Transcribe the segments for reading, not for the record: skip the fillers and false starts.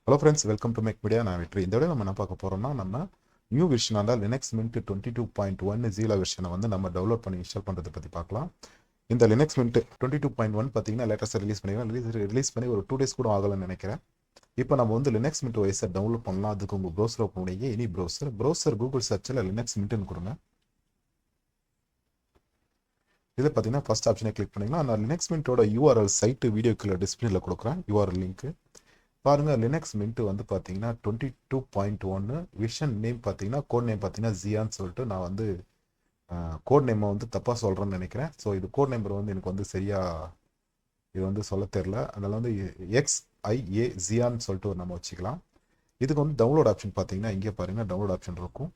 Hello friends, welcome to Mac media. நான் வெற்றி. இந்த விட நம்ம என்ன பார்க்க போகிறோம்னா, நம்ம நியூ வெர்ஷனாக இருந்தால் லினக்ஸ் மின்ட் 22.1 ஜீரோ வெர்ஷனை வந்து நம்ம டெவலப் பண்ணி இன்ஸ்டால் பண்ணுறதை பற்றி பார்க்கலாம். இந்த லினக்ஸ் மின்ட் 22.1 பார்த்தீங்கன்னா லேட்டஸ்ட்டாக ரிலீஸ் பண்ணிக்கலாம். ரிலீஸ் பண்ணி ஒரு 2 டேஸ் கூட ஆகலைன்னு நினைக்கிறேன். இப்போ நம்ம வந்து லினக்ஸ் மின்ட் OS டவுன்லோட் பண்ணலாம். அதுக்கு உங்கள் ப்ரௌசர் ஓப்பன் பண்ணி எனி ப்ரௌசர் கூகுள் சர்ச்சில் லினக்ஸ் மின்ட்னு கொடுங்க. இதில் பார்த்தீங்கன்னா ஃபர்ஸ்ட் ஆப்ஷனை கிளிக் பண்ணிக்கலாம். நான் லினக்ஸ் மின்ட்டோட URL சைட்டு வீடியோக்குள்ள டிஸ்பிளேல கொடுக்குறேன். URL லிங்க்கு பாருங்கள். லினக்ஸ் மின்ட் வந்து பார்த்தீங்கன்னா 22.1 விஷன் நேம் பார்த்தீங்கன்னா கோட் நேம் பார்த்தீங்கன்னா ஜியான்னு சொல்லிட்டு நான் வந்து கோட் நேமை வந்து தப்பாக சொல்கிறேன்னு நினைக்கிறேன். ஸோ இது கோட் நம்பர் வந்து எனக்கு வந்து சரியாக இது வந்து சொல்ல தெரில. அதனால் வந்து XIA ஜியான்னு சொல்லிட்டு நம்ம வச்சுக்கலாம். இதுக்கு வந்து டவுன்லோட் ஆப்ஷன் பார்த்தீங்கன்னா இங்கே பாருங்கள், டவுன்லோட் ஆப்ஷன் இருக்கும்.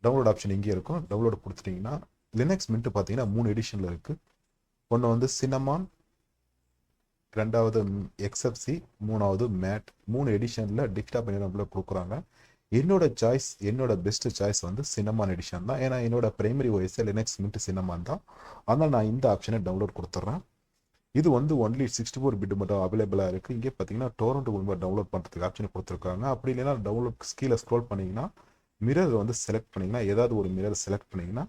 டவுன்லோட் ஆப்ஷன் இங்கே இருக்கும். டவுன்லோட் கொடுத்துட்டிங்கன்னா லினக்ஸ் மின்ட் பார்த்தீங்கன்னா 3 எடிஷனில் இருக்குது. ஒன்று வந்து சினமான், ரெண்டாவது XFC, மூணாவது மேட். 3 எடிஷனில் டெஸ்க்டாப் நம்மள கொடுக்குறாங்க. என்னோட சாய்ஸ், என்னோட பெஸ்ட் சாய்ஸ் வந்து சினமான் எடிஷன் தான். ஏன்னா என்னோட primary OS Linux mint cinnamon தான். அதனால் நான் இந்த ஆப்ஷனை டவுன்லோட் கொடுத்துட்றேன். இது வந்து ஒன்லி 64 பிட் மட்டும் அவைலபிளாக இருக்குது. இங்கே பார்த்தீங்கன்னா டோரண்ட் மூலமாக டவுன்லோட் பண்ணுறதுக்கு ஆப்ஷன் கொடுத்துருக்காங்க. அப்படி இல்லைன்னா டவுன்லோட் கீழே ஸ்க்ரோல் பண்ணிங்கன்னா மிரர் வந்து செலக்ட் பண்ணிங்கன்னா, ஏதாவது ஒரு மிரர் செலக்ட் பண்ணிங்கன்னா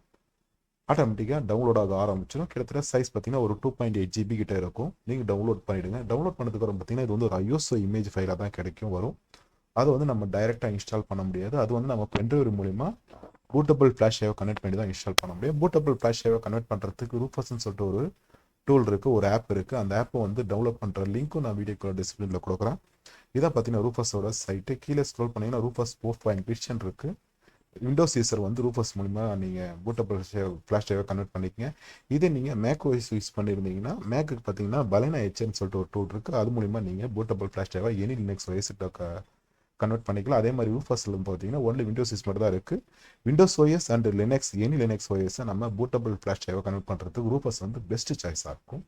ஆட்டோமேட்டிக்காக டவுன்லோட் ஆக ஆரம்பிச்சிடும். கிட்டத்தட்ட சைஸ் பார்த்தீங்கன்னா ஒரு 2.8 GB கிட்ட இருக்கும். நீங்கள் டவுன்லோட் பண்ணிவிடுங்க. டவுன்லோட் பண்ணதுக்கப்புறம் பார்த்தீங்கன்னா இது வந்து ஒரு ISO இமேஜ் ஃபைலாக தான் கிடைக்கும் வரும். அதை வந்து நம்ம டைரெக்டாக இன்ஸ்டால் பண்ண முடியாது. அது வந்து நம்ம பென்ட்ரைவ் மூலிமா பூட்டபிள் ஃப்ளாஷ் டிரைவை கனெக்ட் பண்ணி தான் இன்ஸ்டால் பண்ண முடியும். பூட்டபிள் ஃப்ளாஷ் டிரைவை கனெக்ட் பண்ணுறதுக்கு ரூஃபஸ்ன்னு சொல்லிட்டு ஒரு டூல் இருக்குது, ஒரு ஆப் இருக்குது. அந்த ஆப்பை வந்து டவுன்லோட் பண்ணுற லிங்க்கும் நான் வீடியோக்குள்ள டிஸ்கிரிப்ஷனில் கொடுக்குறேன். இதான் பார்த்தீங்கன்னா ரூஃபஸோட சைட்டு. கீழே ஸ்க்ரோல் பண்ணிங்கன்னா ரூஃபஸ் 4.vision இருக்குது. விண்டோஸ் யூசர் வந்து ரூஃபஸ் மூலிமா நீங்கள் பூட்டபிள் ஃப்ளாஷ் டிரைவை கன்வெர்ட் பண்ணிக்கங்க. இதே நீங்கள் மேக் OS யூஸ் பண்ணியிருந்தீங்கன்னா மேக்குக்கு பார்த்தீங்கன்னா பலைனா HN சொல்லிட்டு ஒரு டூல் இருக்குது. அது மூலிமா நீங்கள் பூட்டபிள் ஃப்ளாஷ் டிரைவை எனி லினக்ஸ் OS கன்வெர்ட் பண்ணிக்கலாம். அதே மாதிரி ரூஃபஸில் பார்த்தீங்கன்னா ஒன்லி விண்டோஸ் யூஸ் மட்டும் தான் இருக்குது. Windows OS and Linux any Linux OSஸை நம்ம பூட்டபிள் ஃப்ளாஷ் டிரைவை கன்வெர்ட் பண்ணுறதுக்கு ரூஃபஸ் வந்து பெஸ்ட் சாய்ஸாக இருக்கும்.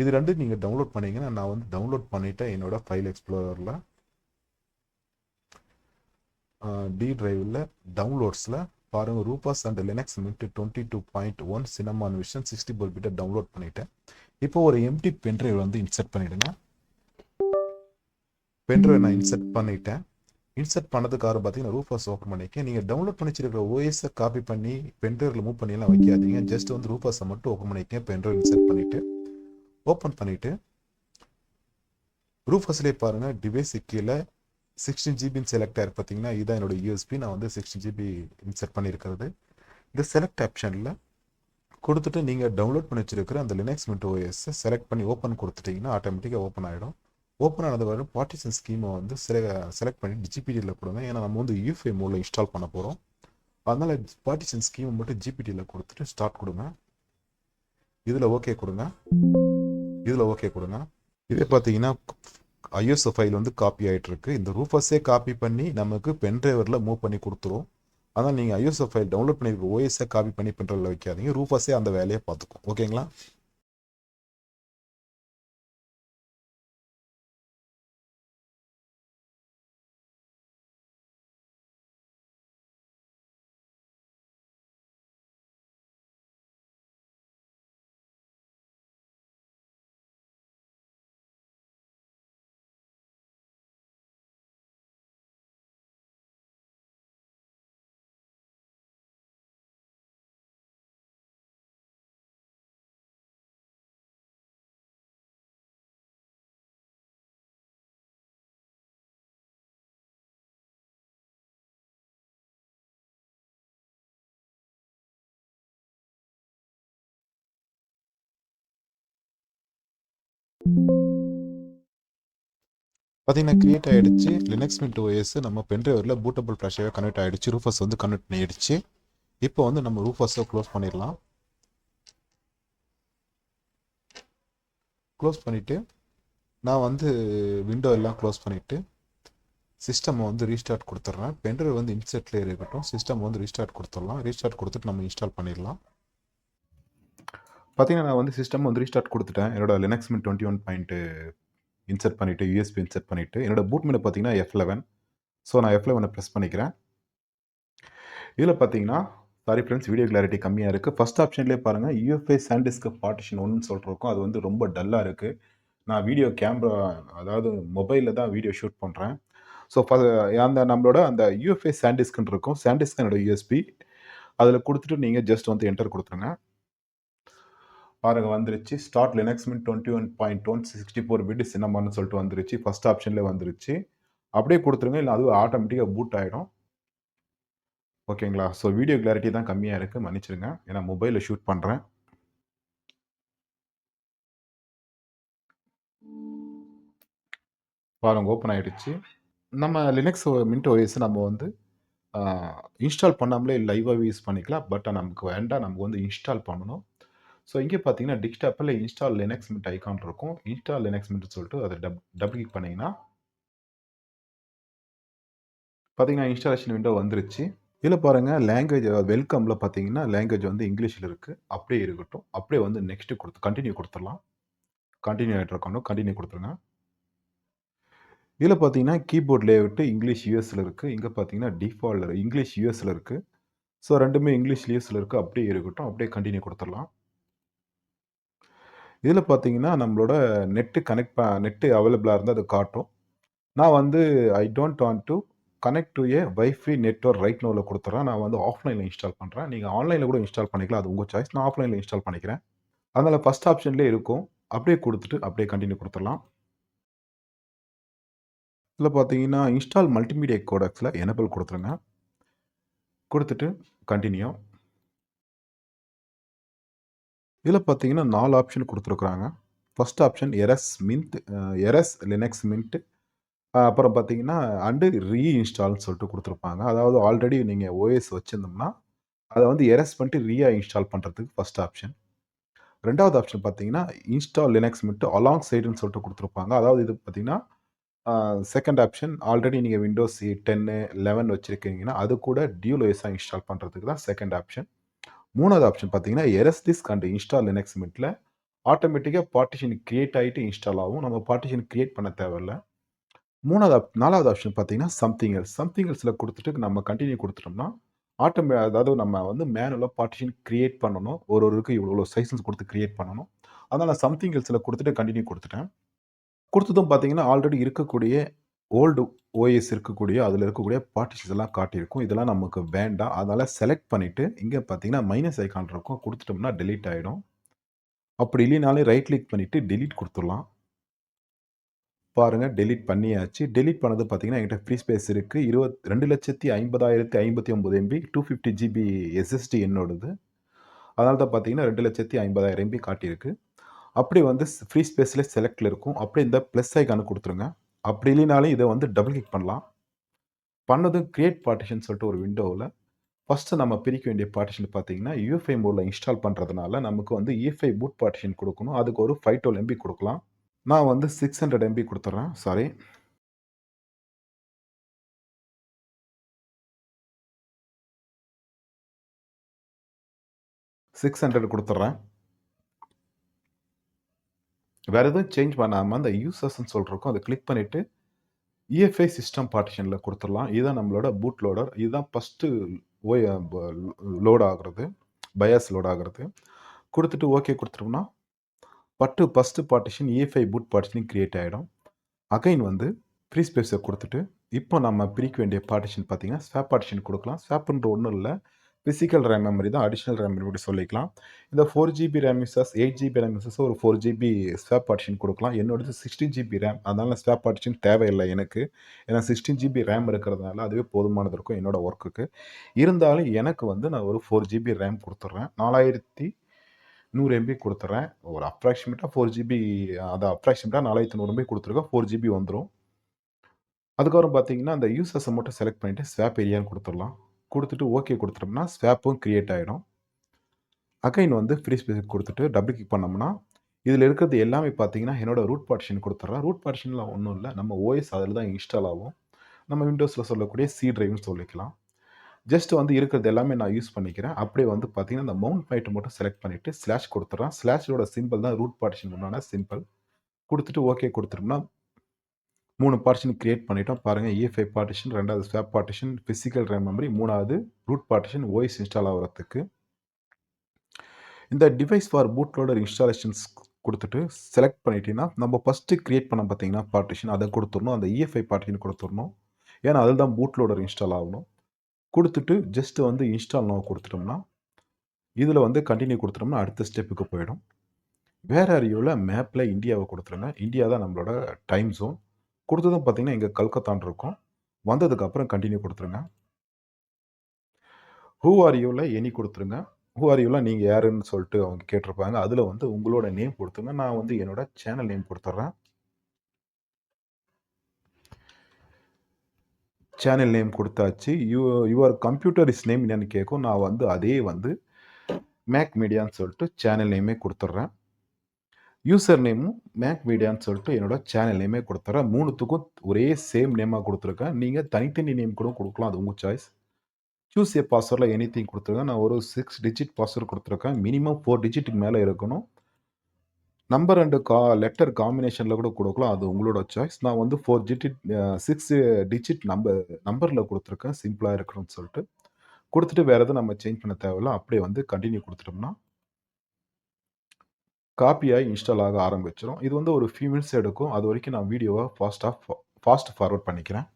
இது ரெண்டு நீங்கள் டவுன்லோட் பண்ணிங்கன்னா, நான் வந்து டவுன்லோட் பண்ணிவிட்டேன். என்னோட ஃபைல் எக்ஸ்ப்ளோரரில் டி டிரைவில் டவுன்லோட்ஸில் பாருங்கள், Rufus and Linux Mint 22.1 version விஷன் 64 பிட்டை டவுன்லோட் பண்ணிட்டேன். இப்போ ஒரு எம்டி பென்ட்ரைவ் வந்து இன்சர்ட் பண்ணிவிடுங்க. பென்ட்ரைவ் நான் இன்சர்ட் பண்ணிட்டேன். இன்சர்ட் பண்ணதுக்காக பார்த்தீங்கன்னா ரூபாஸ் ஓப்பன் பண்ணிக்க. நீங்கள் டவுன்லோட் பண்ணி வச்சிருக்கிற OSஸை காப்பி பண்ணி பென்ட்ரைவில் மூவ் பண்ணியெல்லாம் வைக்காதீங்க. ஜஸ்ட் வந்து ரூபாஸை மட்டும் ஓப்பன் பண்ணிக்க. பென்ட்ரைவ் இன்சர்ட் பண்ணிவிட்டு ஓப்பன் பண்ணிவிட்டு ரூபாஸ்லேயே பாருங்கள், டிவைஸ் கீழே 16 GB செலக்ட் ஆயிருக்கு. பார்த்தீங்கன்னா இதுதான் என்னோட USB. நான் வந்து 16 GB இன்சர்ட் பண்ணியிருக்கிறது. இந்த செலக்ட் ஆப்ஷனில் கொடுத்துட்டு நீங்கள் டவுன்லோட் பண்ணி வச்சிருக்கிற அந்த லினக்ஸ் மின்ட் OSஸை செலக்ட் பண்ணி ஓப்பன் கொடுத்துட்டிங்கன்னா ஆட்டோமேட்டிக்காக ஓப்பன் ஆகிடும். ஓப்பன் ஆனது வரும் பார்ட்டிஷன் ஸ்கீமை வந்து செலக்ட் பண்ணி GPTயில் கொடுங்க. ஏன்னா நம்ம வந்து UEFI மோடில் இன்ஸ்டால் பண்ண போகிறோம். அதனால் பார்ட்டிஷன் ஸ்கீமை மட்டும் GPTயில் கொடுத்துட்டு ஸ்டார்ட் கொடுங்க. இதில் ஓகே கொடுங்க. இதே பார்த்தீங்கன்னா ISO ஃபைல் வந்து காப்பி ஆகிட்டு இருக்கு. இந்த ரூஃபஸே காப்பி பண்ணி நமக்கு பென்ட்ரைவரில் மூவ் பண்ணி கொடுத்துரும். அதனால் நீங்கள் ISO ஃபைல் டவுன்லோட் பண்ணியிருக்க OSஸை காப்பி பண்ணி பென்ட்ரைவில் வைக்காதீங்க. ரூஃபஸே அந்த வேலையை பார்த்துக்கும். ஓகேங்களா? பார்த்தீங்கன்னா கிரியேட் ஆகிடுச்சு. லினக்ஸ் மின்ட் OS நம்ம பென்ட்ரைவரில் பூட்டபிள் ஃப்ளாஷாகவே கனெக்ட் ஆகிடுச்சு. ரூஃபஸ் வந்து கனெக்ட் பண்ணிடுச்சு. இப்போ வந்து நம்ம ரூஃபஸை க்ளோஸ் பண்ணிடலாம். க்ளோஸ் பண்ணிவிட்டு நான் வந்து விண்டோ எல்லாம் க்ளோஸ் பண்ணிவிட்டு சிஸ்டம் வந்து ரீஸ்டார்ட் கொடுத்துட்றேன். பென்ட்ரைவ் வந்து இன்செர்ட்லேயே இருக்கட்டும். சிஸ்டம் வந்து ரீஸ்டார்ட் கொடுத்துடலாம். ரீஸ்டார்ட் கொடுத்துட்டு நம்ம இன்ஸ்டால் பண்ணிடலாம். பார்த்தீங்கன்னா நான் வந்து சிஸ்டம் வந்து ரீஸ்டார்ட் கொடுத்துட்டேன். என்னோட லினக்ஸ் மின்ட் 21 இன்சர்ட் பண்ணிவிட்டு USB இன்சர்ட் பண்ணிவிட்டு என்னோட பூட் மெனு பார்த்தீங்கன்னா F11. ஸோ நான் F11 ப்ரெஸ் பண்ணிக்கிறேன். இதில் பார்த்தீங்கன்னா சாரி ஃப்ரெண்ட்ஸ், வீடியோ கிளாரிட்டி கம்மியாக இருக்குது. ஃபஸ்ட் ஆப்ஷன்லேயே பாருங்கள் UEFI சாண்டிஸ்க் பார்ட்டிஷன் 1ன்னு சொல்லிட்டு இருக்கும். அது வந்து ரொம்ப டல்லாக இருக்குது. நான் வீடியோ கேமரா அதாவது மொபைல்ல தான் வீடியோ ஷூட் பண்றேன். ஸோ அந்த நம்மளோட அந்த யுஎஃப்ஏ சான்டிஸ்க்ன்னு இருக்கும். சான்டிஸ்க் என்னோட யுஎஸ்பி. அதில குடுத்துட்டு நீங்க ஜஸ்ட் வந்து என்டர் குடுத்துருங்க. பாருங்க வந்துருச்சு. ஸ்டார்ட் லினக்ஸ் மின் 21.1 64 பிட் சின்னமான்னு சொல்லிட்டு வந்துருச்சு. ஃபர்ஸ்ட் ஆப்ஷன்லயே வந்துருச்சு. அப்படியே குடுத்துருங்க. இல்ல அதுவும் ஆட்டோமேட்டிக்கா பூட் ஆயிடும். ஓகேங்களா? ஸோ வீடியோ கிளாரிட்டி தான் கம்மியா இருக்கு. மன்னிச்சிடுங்க. ஏன்னா மொபைல்ல ஷூட் பண்றேன். பாருங்க ஓப்பன் ஆயிடுச்சு. நம்ம லினக்ஸ் மின்ட் ஓஎஸ் நம்ம வந்து ஆ இன்ஸ்டால் பண்ணாமலே லைவாவே யூஸ் பண்ணிக்கலாம். பட் நமக்கு வேண்டாம். நமக்கு வந்து இன்ஸ்டால் பண்ணணும். ஸோ இங்க பார்த்தீங்கன்னா, டெஸ்க்டாப்ல இன்ஸ்டால் லினக்ஸ் மின்ட் ஐகான் இருக்கும். இன்ஸ்டால் லினக்ஸ் மின்ட்ன்னு சொல்லிட்டு அத டபுள் கிளிக் பண்ணீங்கன்னா, பார்த்தீங்கன்னா இன்ஸ்டாலேஷன் விண்டோ வந்துருச்சு. இதில பாருங்க லாங்குவேஜ் வெல்கம்ல பார்த்தீங்கன்னா, லாங்குவேஜ் வந்து இங்கிலீஷ்ல இருக்கு. அப்படியே இருக்கட்டும். அப்படியே வந்து நெக்ஸ்ட் கன்டின்யூ குடுத்துறலாம். கன்டின்யூ ஆயிட்டு இருக்கணும். கன்டின்யூ குடுத்துருங்க. இதில பார்த்தீங்கன்னா, கீபோர்ட் லேஅவுட் இங்கிலீஷ் யுஎஸ்ல இருக்கு. இங்க பார்த்தீங்கன்னா, டிஃபால்ட் இங்கிலீஷ் யுஎஸ்ல இருக்கு. ஸோ 2மே இங்கிலீஷ் யுஎஸ்ல இருக்கு. அப்படியே இருக்கட்டும். அப்படியே கன்டின்யூ குடுத்துறலாம். இதில பார்த்தீங்கன்னா, நம்மளோட நெட் அவைலபிளா இருந்தா அது காட்டும். நான் வந்து I don't want to connect to a wifi network right நோவ்ல குடுத்துறேன். நான் வந்து ஆஃப்லைன்ல இன்ஸ்டால் பண்றேன். நீங்க ஆன்லைன்ல கூட இன்ஸ்டால் பண்ணிக்கலாம். அது உங்க சாய்ஸ். நான் ஆஃப்லைன்ல இன்ஸ்டால் பண்ணிக்கிறேன். அதனால ஃபர்ஸ்ட் ஆப்ஷன்லயே இருக்கும். அப்படியே குடுத்துட்டு, அப்படியே கன்டின்யூ குடுத்துறலாம். இதில பார்த்தீங்கன்னா, இன்ஸ்டால் மல்டிமீடியா கோடெக்ஸ்ல எனபிள் குடுத்துருங்க. குடுத்துட்டு கன்டின்யூ. இதில பார்த்தீங்கன்னா 4 ஆப்ஷன் குடுத்துருக்காங்க. ஃபர்ஸ்ட் ஆப்ஷன் எரஸ் லினக்ஸ் மின்ட் அப்புறம் பார்த்தீங்கன்னா, ரீஇன்ஸ்டால்ன்னு சொல்லிட்டு குடுத்துருப்பாங்க. அதாவது ஆல்ரெடி நீங்க ஓஎஸ் வச்சிருந்தோம்னா, அத வந்து எரஸ் பண்ணிட்டு இன்ஸ்டால் பண்றதுக்கு ஃபர்ஸ்ட் ஆப்ஷன். 2வது ஆப்ஷன் பார்த்தீங்கன்னா, இன்ஸ்டால் லினக்ஸ் மின்ட் அலாங் சைடுன்னு சொல்லிட்டு குடுத்துருப்பாங்க. அதாவது இது பார்த்தீங்கன்னா, ஆ செகண்ட் ஆப்ஷன் ஆல்ரெடி நீங்க விண்டோஸ் 10, 11 வச்சிருக்கீங்கன்னா, அது கூட டியூல் ஓஎஸ்ஸா இன்ஸ்டால் பண்றதுக்கு தான் செகண்ட் ஆப்ஷன். 3வது ஆப்ஷன் பார்த்தீங்கன்னா, எரஸ் திஸ் அண்ட் இன்ஸ்டால் லினக்ஸ் மின்ட்ல ஆட்டோமேட்டிக்கா பார்ட்டிஷன் கிரியேட் ஆயிட்டு இன்ஸ்டால் ஆகும். நம்ம பார்ட்டிஷன் கிரியேட் பண்ண தேவையில்ல. 4வது ஆப்ஷன் பார்த்தீங்கன்னா, சம்திங் எல்ஸ். சம்திங் எல்ஸ்ல குடுத்துட்டு நம்ம கன்டின்யூ குடுத்துட்டோம்னா, அதாவது நம்ம வந்து மேனுவலா பார்ட்டிஷன் கிரியேட் பண்ணணும். ஒருவருக்கு இவ்வளோ சைஸ்ன்னு குடுத்து கிரியேட் பண்ணணும். அதனால சம்திங் எல்ஸ்ல குடுத்துட்டு கன்டின்யூ குடுத்துட்டேன். குடுத்ததும் பார்த்தீங்கன்னா, ஆல்ரெடி இருக்கக்கூடிய ஓல்டு ஓஎஸ் இருக்கக்கூடிய அதில இருக்கக்கூடிய பார்ட்டிஷன்ஸ் எல்லாம் காட்டியிருக்கும். இதெல்லாம் நமக்கு வேண்டாம். அதனால செலக்ட் பண்ணிட்டு, இங்க பார்த்தீங்கன்னா மைனஸ் ஐகான் இருக்கும். குடுத்துட்டோம்னா டெலீட் ஆயிடும். அப்படி இல்லைனாலும் ரைட் கிளிக் பண்ணிட்டு டெலீட் குடுத்துறலாம். பாருங்க டெலீட் பண்ணியாச்சு. டெலீட் பண்ணது பார்த்தீங்கன்னா, என்கிட்ட ஃப்ரீ ஸ்பேஸ் இருக்கு. 2,50,059 எம்பி 250 ஜிபி எஸ்எஸ்டி என்னோடது. அதனால தான் பார்த்தீங்கன்னா, 2,50,000 எம்பி காட்டியிருக்கு. அப்படி வந்து ஃப்ரீ ஸ்பேஸ்ல செலக்ட்ல இருக்கும். அப்படியே இந்த பிளஸ் ஐகான குடுத்துருங்க. அப்படி இல்லைனாலும் இத வந்து டபுள் கிளிக் பண்ணலாம். பண்ணதும் கிரியேட் பார்ட்டிஷன் சொல்லிட்டு ஒரு விண்டோவுல ஃபர்ஸ்ட் நம்ம பிரிக்க வேண்டிய பார்ட்டிஷன் பார்த்தீங்கன்னா, யுஎஃப்ஐ மோட்ல இன்ஸ்டால் பண்றதுனால நமக்கு வந்து யுஎஃப்ஐ பூட் பார்ட்டிஷன் குடுக்கணும். அதுக்கு ஒரு 512 எம்பி குடுக்கலாம். நான் வந்து 600 எம்பி குடுத்துர்றேன். சாரி. 600 குடுத்துர்றேன். வேற எதுவும் சேஞ்ச் பண்ணாம அந்த யூசர்ஸ்ன்னு சொல்லிருக்கும். அத கிளிக் பண்ணிட்டு இஎஃப்ஐ சிஸ்டம் பார்ட்டிஷன்ல குடுத்துறலாம். இதுதான் நம்மளோட பூட் லோடர். இதுதான் ஃபர்ஸ்ட்டு ஓய் ப லோட் ஆகுறது. பயாஸ் லோட் ஆகுறது. குடுத்துட்டு ஓகே குடுத்துட்டோம்னா, first partition EFI boot partition create ஆயிடும். அகைன் வந்து ஃப்ரீ ஸ்பேஸ குடுத்துட்டு, இப்போ நம்ம பிரிக்க வேண்டிய பார்ட்டிஷன் பார்த்தீங்கன்னா, ஸ்வாப் பார்ட்டிஷன் குடுக்கலாம். ஸ்வாப்ன்ற ஒண்ணும் இல்ல. பிசிக்கல் ரேம் மெமரி தான். அடிஷனல் ரேம் மெமரி சொல்லிக்கலாம். இந்த 4 GB RAM users, 8 GB RAM users ஒரு 4 ஜிபி ஸ்வாப் பார்ட்டிஷன் குடுக்கலாம். என்னோடது 16 ஜிபி ரேம். அதனால ஸ்வாப் பார்ட்டிஷன் தேவையில்ல எனக்கு. ஏன்னா 16 ஜிபி ரேம் இருக்கிறதுனால அதுவே போதுமானது இருக்கும் என்னோட ஒர்க்குக்கு. இருந்தாலும் எனக்கு வந்து நான் ஒரு 4 ஜிபி ரேம் குடுத்துர்றேன். 4100 எம்பி குடுத்துர்றேன். ஒரு அப்ராக்ஸிமேட்டா 4 ஜிபி அப்ராக்ஸிமேட்டா 4100 எம்பி குடுத்துருக்கேன். 4 ஜிபி வந்துரும். அதுக்கப்புறம் பார்த்தீங்கன்னா, அந்த யூசர்ஸ மட்டும் செலக்ட் பண்ணிட்டு ஸ்வாப் ஏரியான்னு குடுத்துறலாம். குடுத்துட்டு ஓகே குடுத்துட்டோம்னா, ஸ்வாப்பும் கிரியேட் ஆயிடும். அகைன் வந்து ஃப்ரீ ஸ்பேஸ் குடுத்துட்டு டபுள் கிளிக் பண்ணோம்னா, இதில இருக்கிறது எல்லாமே பார்த்தீங்கன்னா, என்னோட ரூட் பார்ட்டிஷன் குடுத்துர்றேன். ரூட் பார்ட்டிஷன்ல ஒண்ணும் இல்ல. நம்ம ஓஎஸ் அதில தான் இன்ஸ்டால் ஆகும். நம்ம விண்டோஸ்ல சொல்லக்கூடிய சி டிரைவ்ன்னு சொல்லிக்கலாம். ஜஸ்ட் வந்து இருக்கிறது எல்லாமே நான் யூஸ் பண்ணிக்கிறேன். அப்படியே வந்து பார்த்தீங்கன்னா, இந்த மவுண்ட் பாயிண்ட் மட்டும் செலக்ட் பண்ணிட்டு ஸ்லாஷ் குடுத்துர்றேன். ஸ்லாஷோட சிம்பல் தான் ரூட் பார்ட்டிஷன் உண்டான சிம்பல். குடுத்துட்டு ஓகே குடுத்துட்டோம்னா 3 பார்ட்டிஷன் கிரியேட் பண்ணிட்டோம். பாருங்க இஎஃப்ஐ பார்ட்டிஷன், 2வது swap partition, physical RAM memory, 3வது ரூட் பார்ட்டிஷன் ஓஎஸ் இன்ஸ்டால் ஆகுறதுக்கு. இந்த device for boot loader installations கொடுத்துட்டு செலக்ட் பண்ணிட்டீங்கன்னா, நம்ம ஃபர்ஸ்ட்டு கிரியேட் பண்ண பார்த்தீங்கன்னா பார்ட்டிஷன் அத குடுத்துறணும். அந்த EFI பார்ட்டிஷன் குடுத்துறணும். ஏன்னா, அதில தான் பூட் லோடர் இன்ஸ்டால் ஆகணும். குடுத்துட்டு ஜஸ்ட் வந்து இன்ஸ்டால் நவ் குடுத்துட்டோம்னா, இதில வந்து கன்டின்யூ குடுத்துட்டோம்னா அடுத்த ஸ்டெப்புக்கு போயிடும். வேர் ஆர் யூல மேப்ல இந்தியாவ குடுத்துருங்க. இந்தியா தான் நம்மளோட டைம் ஜோன். குடுத்ததும் பார்த்தீங்கன்னா, இங்க கல்கத்தான்னு இருக்கும். வந்ததுக்கப்புறம் கன்டின்யூ குடுத்துருங்க. ஹூ ஆர் யூல எனி குடுத்துருங்க. ஹூ ஆர் யூல நீங்க யாருன்னு சொல்லிட்டு அவங்க கேட்டிருப்பாங்க. அதில வந்து உங்களோட நேம் குடுத்துருங்க. நான் வந்து என்னோட சேனல் நேம் குடுத்துர்றேன். சேனல் நேம் குடுத்தாச்சு. யுவர் கம்ப்யூட்டர் இஸ் நேம் என்னன்னு கேட்கும். நான் வந்து அதே வந்து மேக் மீடியான்னு சொல்லிட்டு சேனல் நேமே குடுத்துர்றேன். யூசர் நேமும் மேக் மீடியான்னு சொல்லிட்டு என்னோட சேனல் நேமே குடுத்துர்றேன். 3த்துக்கும் ஒரே சேம் நேமா குடுத்துருக்கேன். நீங்க தனித்தனி நேம் கூட குடுக்கலாம். அது உங்க சாய்ஸ். சூஸ் எ பாஸ்வேர்ட்ல எனிதிங் குடுத்துருங்க. நான் ஒரு 6 டிஜிட் பாஸ்வேர்ட் குடுத்துருக்கேன். மினிமம் 4 டிஜிட்க்கு மேல இருக்கணும். நம்பர் அண்ட் லெட்டர் காம்பினேஷன்ல கூட குடுக்கலாம். அது உங்களோட சாய்ஸ். நான் வந்து 4 6 டிஜிட் நம்பர்ல குடுத்துருக்கேன். சிம்பிளா இருக்கணும்னு சொல்ட்டு. குடுத்துட்டு வேற எதுவும் நம்ம சேஞ்ச் பண்ண தேவையில்ல. அப்படியே வந்து கன்டின்யூ குடுத்துட்டோம்னா, காப்பி ஆயி இன்ஸ்டால் ஆக ஆரம்பிச்சுரும். இது வந்து ஒரு ஃபியூ மினிட்ஸ் எடுக்கும். அதுவரைக்கும் நான் வீடியோவ ஃபாஸ்ட் ஃபார்வர்ட் பண்ணிக்கிறேன்.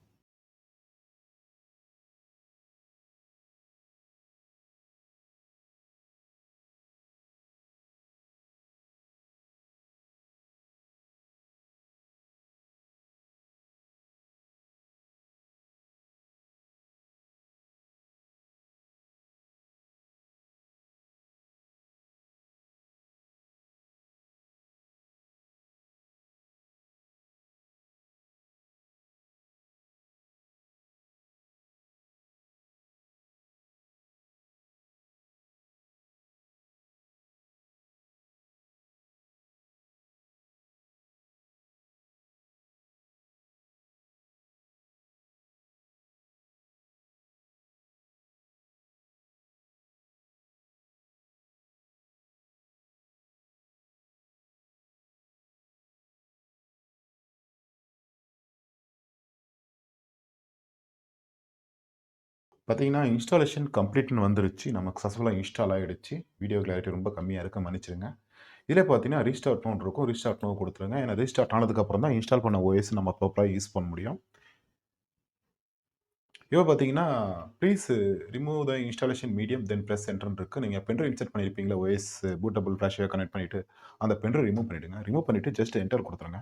பார்த்தீங்கன்னா, இன்ஸ்டாலேஷன் கம்ப்ளீட்ன்னு வந்துருச்சு. நமக்கு சக்சஸ்ஃபுல்லா இன்ஸ்டால் ஆயிடுச்சு. வீடியோ கிளாரிட்டி ரொம்ப கம்மியா இருக்கு. மன்னிச்சிடுங்க. இதிலே பார்த்தீங்கன்னா, ரீஸ்டார்ட் நோன்னு இருக்கும். ரீஸ்டார்ட் நோ குடுத்துருங்க. ஏன்னா ரீஸ்டார்ட் ஆனதுக்கப்புறம் தான் இன்ஸ்டால் பண்ண OS நம்ம ப்ராப்பரா யூஸ் பண்ண முடியும். இப்போ பார்த்தீங்கன்னா, please remove the installation medium then press என்டர்ன்னு இருக்கு. நீங்க பென் டிரைவ் இன்சர்ட் பண்ணியிருப்பீங்கள்ல OS பூட்டபிள் ஃபிளாஷ் கனெக்ட் பண்ணிட்டு, அந்த பென் டிரைவ் ரிமூவ் பண்ணிடுங்க. ரிமூவ் பண்ணிட்டு ஜஸ்ட் என்டர் குடுத்துருங்க.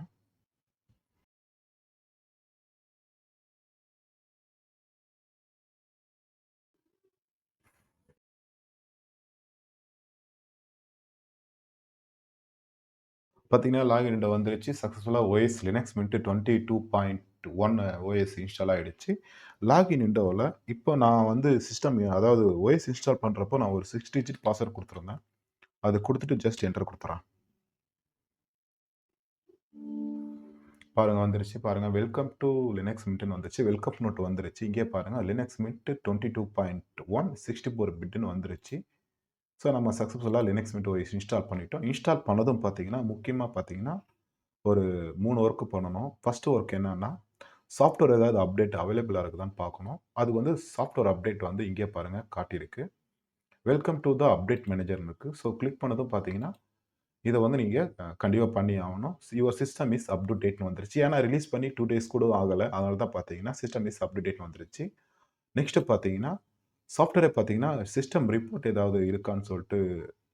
பார்த்தீங்கன்னா, லாகின் விண்டோ வந்துருச்சு. சக்சஸ்ஃபுல்லா OS Linux Mint 22.1 OS install ஆயிடுச்சு. லாகின் விண்டோவுல இப்போ நான் வந்து சிஸ்டம் அதாவது OS இன்ஸ்டால் பண்றப்போ நான் ஒரு 6 டிஜிட் பாஸ்வேர்ட் குடுத்துருந்தேன். அது குடுத்துட்டு ஜஸ்ட் என்டர் குடுத்துறேன். பாருங்க வந்துருச்சு. பாருங்க வெல்கம் டூ லினக்ஸ் மின்ட்ன்னு வந்துருச்சு. வெல்கம் நோட் வந்துருச்சு. இங்கே பாருங்க லினக்ஸ் மின்ட் 22.1 64 பிட்ன்னு வந்துருச்சு. ஸோ நம்ம சக்சஸ்ஃபுல்லா லினக்ஸ் மின்ட் OS இன்ஸ்டால் பண்ணிட்டோம். இன்ஸ்டால் பண்ணதும் பார்த்தீங்கன்னா, முக்கியமா பார்த்தீங்கன்னா, ஒரு 3 ஒர்க் பண்ணணும். ஃபர்ஸ்ட் ஒர்க் என்னன்னா, சாஃப்ட்வேர் ஏதாவது அப்டேட் அவைலபிளா இருக்குதான்னு பார்க்கணும். அது வந்து சாஃப்ட்வேர் அப்டேட் வந்து இங்கே பாருங்க காட்டியிருக்கு. வெல்கம் டூ த அப்டேட் மேனேஜர்ன்னு இருக்கு. ஸோ கிளிக் பண்ணதும் பார்த்தீங்கன்னா, இத வந்து நீங்க கண்டிப்பா பண்ணி ஆவணும். Your system is up to டேட்ன்னு வந்துருச்சு. ஏன்னா ரிலீஸ் பண்ணி 2 டேஸ் கூட ஆகல. அதனால தான் பார்த்தீங்கன்னா, சிஸ்டம் இஸ் அப் டூ டேட்ன்னு வந்துருச்சு. நெக்ஸ்ட் பார்த்தீங்கன்னா, சாஃப்ட்வேர பார்த்தீங்கன்னா, சிஸ்டம் ரிப்போர்ட் ஏதாவது இருக்கான்னு சொல்ட்டு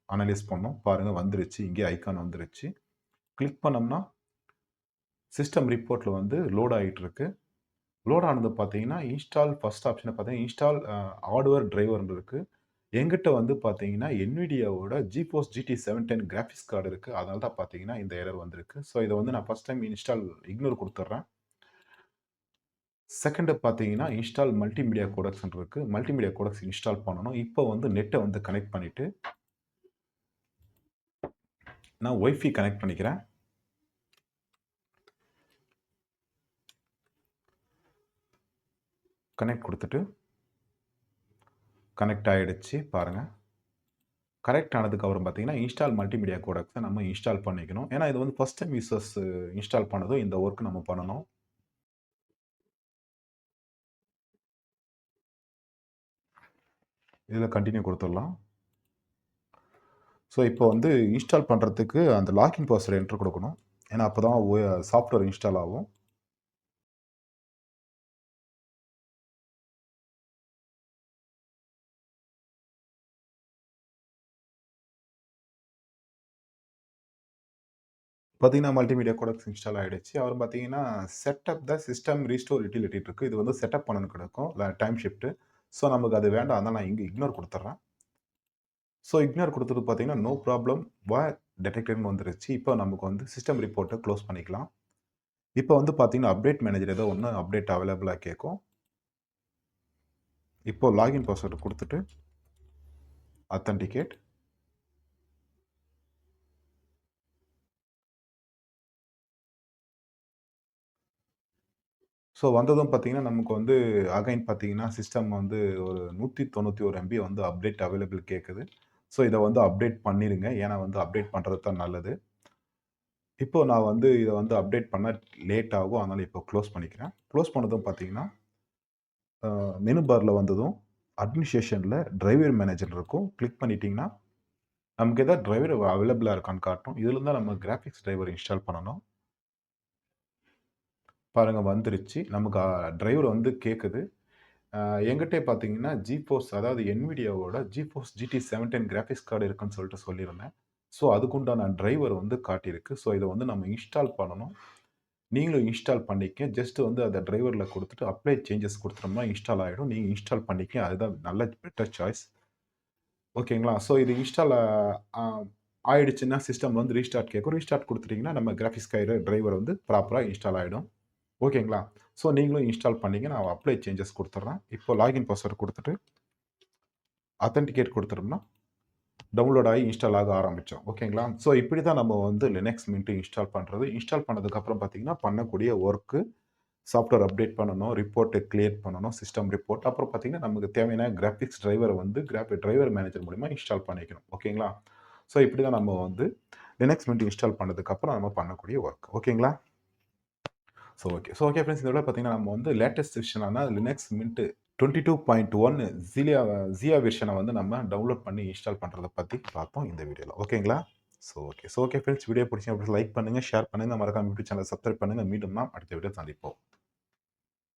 அனலைஸ் பண்ணோம். பாருங்க வந்துருச்சு. இங்கே ஐகான் வந்துருச்சு. கிளிக் பண்ணோம்னா, சிஸ்டம் ரிப்போர்ட்ல வந்து லோட் ஆயிட்டு இருக்கு. லோட் ஆனது பார்த்தீங்கன்னா, இன்ஸ்டால் ஃபர்ஸ்ட் ஆப்ஷன பார்த்தீங்கன்னா, இன்ஸ்டால் ஹார்ட்வேர் டிரைவர்ன்னு இருக்கு. என்கிட்ட வந்து பார்த்தீங்கன்னா, NVIDIAவோட GeForce GT 710 கிராபிக்ஸ் கார்டு இருக்கு. அதனால தான் பார்த்தீங்கன்னா, இந்த எரர் வந்திருக்கு. ஸோ இத வந்து நான் ஃபர்ஸ்ட் டைம் இன்ஸ்டால் இக்னோர் குடுத்துர்றேன். செகண்ட் பார்த்தீங்கன்னா, இன்ஸ்டால் மல்டிமீடியா கோடெக்ஸ்ன்னு இருக்கு. மல்டிமீடியா கோடெக்ஸ் இன்ஸ்டால் பண்ணணும். இப்போ வந்து நெட்ட வந்து கனெக்ட் பண்ணிட்டு, நான் வைஃபை கனெக்ட் பண்ணிக்கிறேன். கனெக்ட் குடுத்துட்டு, கனெக்ட் ஆயிடுச்சு பாருங்க. கனெக்ட் ஆனதுக்கு அப்புறம் பார்த்தீங்கன்னா, இன்ஸ்டால் மல்டிமீடியா கோடெக்ஸ நம்ம இன்ஸ்டால் பண்ணிக்கணும். ஏன்னா, இது வந்து ஃபர்ஸ்ட் டைம் யூசர்ஸ் இன்ஸ்டால் பண்ணதும் இந்த வொர்க் நம்ம பண்ணணும். இதில கன்டின்யூ குடுத்துடலாம். ஸோ இப்போ வந்து இன்ஸ்டால் பண்ணுறதுக்கு அந்த லாகின் பாஸ்வேர்டு என்ட்ரு கொடுக்கணும். ஏன்னா அப்போ தான் சாஃப்ட்வேர் இன்ஸ்டால் ஆகும். பார்த்தீங்கன்னா மல்டிமீடியா கோடெக்ஸ் இன்ஸ்டால் ஆயிடுச்சு. அப்புறம் பார்த்தீங்கன்னா, setup the system restore utility இருக்கு. இது வந்து செட்டப் பண்ணணும்னு கிடக்கும். Time shift. ஸோ நமக்கு அது வேண்டாம். அதனால நான் இங்க இக்னோர் குடுத்துர்றேன். ஸோ இக்னோர் குடுத்துட்டு பார்த்தீங்கன்னா, நோ ப்ராப்ளம் வேர் டிடெக்டட்ன்னு வந்துருச்சு. இப்போ நமக்கு வந்து சிஸ்டம் ரிப்போர்ட்ட க்ளோஸ் பண்ணிக்கலாம். இப்போ வந்து பார்த்தீங்கன்னா, அப்டேட் மேனேஜர் ஏதோ ஒண்ணு அப்டேட் அவைலபிளா கேட்கும். இப்போ லாகின் பாஸ்வேர்ட் குடுத்துட்டு, ஆத்தென்டிகேட். ஸோ வந்ததும் பார்த்தீங்கன்னா, நமக்கு வந்து அகைன் பார்த்தீங்கன்னா, சிஸ்டம் வந்து ஒரு 191 எம்பி வந்து அப்டேட் அவைலபிள் கேட்குது. ஸோ இத வந்து அப்டேட் பண்ணிருங்க. ஏன்னா வந்து அப்டேட் பண்றது தான் நல்லது. இப்போ நான் வந்து இத வந்து அப்டேட் பண்ண லேட் ஆகும். அதனால இப்போ க்ளோஸ் பண்ணிக்கிறேன். க்ளோஸ் பண்ணதும் பார்த்தீங்கன்னா, மெனு பார்ல வந்ததும் அட்மினிஸ்ட்ரேஷன்ல டிரைவர் மேனேஜர் இருக்கும். கிளிக் பண்ணிட்டீங்கன்னா, நமக்கு ஏதாவது டிரைவர் அவைலபிளா இருக்கான்னு காட்டும். இதுல தான் நம்ம கிராபிக்ஸ் டிரைவர் இன்ஸ்டால் பண்ணணும். பாருங்க வந்துருச்சு. நமக்கு டிரைவர் வந்து கேட்குது. அ என்கிட்டயே பார்த்தீங்கன்னா, GeForce அதாவது NVIDIAவோட GeForce GT 710 கிராபிக்ஸ் கார்டு இருக்குன்னு சொல்லிட்டு சொல்லியிருந்தேன். ஸோ அதுக்குண்டான டிரைவர் வந்து காட்டியிருக்கு. ஸோ இத வந்து நம்ம இன்ஸ்டால் பண்ணணும். நீங்களும் இன்ஸ்டால் பண்ணிக்க. ஜஸ்ட் வந்து அத டிரைவர்ல குடுத்துட்டு அப்ளை சேஞ்சஸ் குடுத்துட்டோம்னா இன்ஸ்டால் ஆயிடும். நீங்க இன்ஸ்டால் பண்ணிக்க. அதுதான் நல்ல பெட்டர் சாய்ஸ். ஓகேங்களா? ஸோ இது இன்ஸ்டால் அ ஆயிடுச்சுன்னா சிஸ்டம் வந்து ரீஸ்டார்ட் கேட்கும். ரீஸ்டார்ட் குடுத்துட்டீங்கன்னா, நம்ம கிராபிக்ஸ் கார்டு டிரைவர் வந்து ப்ராப்பரா இன்ஸ்டால் ஆயிடும். ஓகேங்களா? ஸோ நீங்களும் இன்ஸ்டால் பண்ணீங்க. நான் அப்ளை சேஞ்சஸ் குடுத்துடுறேன். இப்போ லாகின் பாஸ்வேர்ட் குடுத்துட்டு, ஆத்தென்டிகேட் குடுத்துட்டோம்னா, டவுன்லோட் ஆகி இன்ஸ்டால் ஆக ஆரம்பிச்சோம். ஓகேங்களா? ஸோ இப்படி தான் நம்ம வந்து லினக்ஸ் மின்ட் இன்ஸ்டால் பண்றது. இன்ஸ்டால் பண்ணதுக்கப்புறம் பார்த்தீங்கன்னா, பண்ணக்கூடிய ஒர்க்கு சாஃப்ட்வேர் அப்டேட் பண்ணணும், ரிப்போர்ட்ட கிரியேட் பண்ணணும், சிஸ்டம் ரிப்போர்ட். அப்புறம் பார்த்தீங்கன்னா, நமக்கு தேவையான கிராபிக்ஸ் டிரைவர வந்து டிரைவர் மேனேஜர் மூலியமா இன்ஸ்டால் பண்ணிக்கணும். ஓகேங்களா? ஸோ இப்படி தான் நம்ம வந்து லினக்ஸ் மின்ட் இன்ஸ்டால் பண்ணதுக்கப்புறம் நம்ம பண்ணக்கூடிய ஒர்க். ஓகேங்களா? Okay friends. இந்த விட பார்த்தீங்கன்னா, நம்ம வந்து லேட்டஸ்ட் வெர்ஷனான லினக்ஸ் மின்ட் 22.1 ஜியா வெர்ஷன வந்து நம்ம டவுன்லோட் பண்ணி இன்ஸ்டால் பண்றத பத்தி பார்த்தோம் இந்த வீடியோல. ஓகேங்களா? Okay friends. வீடியோ பிடிச்சா லைக் பண்ணுங்க, ஷேர் பண்ணுங்க. மறக்காம யூடியூப் சேனல சப்ஸ்கிரைப் பண்ணுங்க. மீண்டும் நாம் அடுத்த வீடியோல சந்திப்போம்.